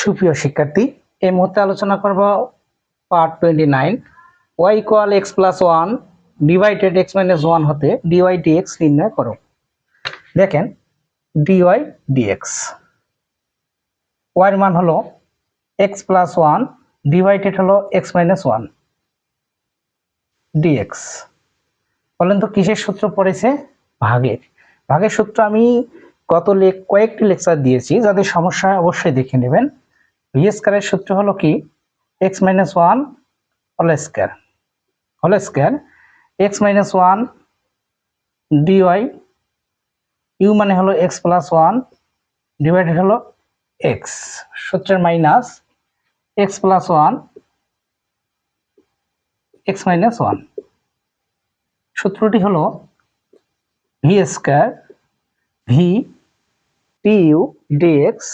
সুপ্রিয় শিক্ষার্থী, এই মুহূর্তে আলোচনা করব part 29 y equal x plus 1 divided x minus 1 হতে dy dx নির্ণয় করো। দেখেন dy dx y এর মান হলো x প্লাস 1 ডিভাইডেড হলো x মাইনাস 1 dx। বলেন তো কিসের সূত্র পড়েছে? ভাগের সূত্র আমি কয়েকটি লেকচার দিয়েছি, যাদের সমস্যা অবশ্যই দেখে নেবেন। ভি স্কয়ারের সূত্র হলো কি x minus 1 whole square x minus 1 dy, U মানে হলো x প্লাস 1 ডিভাইডেড হলো x, সূত্রের minus x plus 1 x minus 1। সূত্রটি হলো V square V T U DX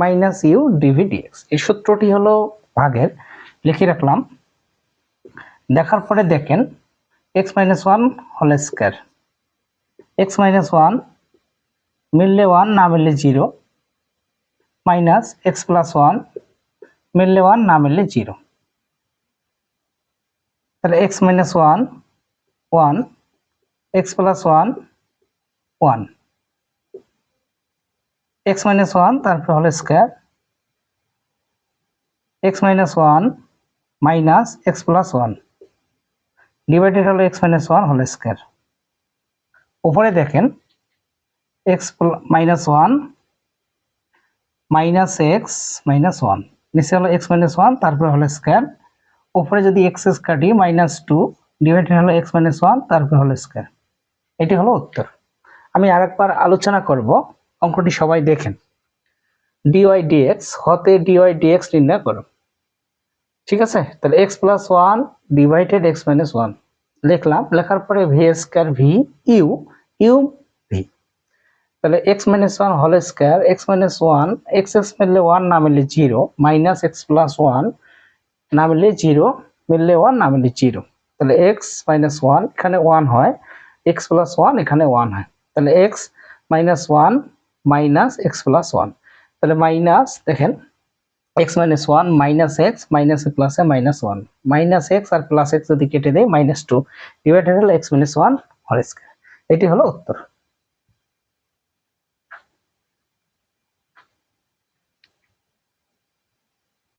minus U DV DX. এই সূত্রটি হলো ভাগের, লিখে রাখলাম। দেখার পরে দেখেন x minus 1 whole square, x minus 1 মিললে 1 না মিললে 0, মাইনাস x প্লাস 1 মিললে 1 না মিললে 0। তাহলে x minus 1 1, x plus 1 1, x minus 1 তারপর whole square x minus 1 minus x plus 1 divided হলো x মাইনাস 1 হোল স্কয়ার। উপরে দেখেন x minus 1 minus x minus 1, নিচে হলো x মাইনাস 1 তারপর হোল স্কয়ার। উপরে যদি x কাটি মাইনাস 2 ডিভাইডেড হলো x মাইনাস 1 তারপর হোল স্কয়ার। এটি হলো উত্তর। আমি আরেকবার আলোচনা করব, অঙ্কটি সবাই দেখেন। dy dx হতে dy dx নির্ণয় করো। ঠিক আছে, তাহলে x plus 1 divided x minus 1 লিখলাম। লেখার পরে V square V U U V. তাহলে x minus 1 whole square x minus 1 x মিললে 1 না মিললে 0, মাইনাস x প্লাস 1 না মিললে 0, মিললে 1 না মিললে 0। তাহলে x মাইনাস 1 এখানে 1 হয়, x প্লাস 1 এখানে 1 হয়। তাহলে x minus 1 minus x plus 1, তাহলে মাইনাস দেখেন x minus 1 minus x minus প্লাসে মাইনাস 1, মাইনাস x আর প্লাস x যদি কেটে দেয় মাইনাস 2 ডিভাইডেড হলো x মাইনাস 1 হোল স্কয়ার। এটি হলো উত্তর।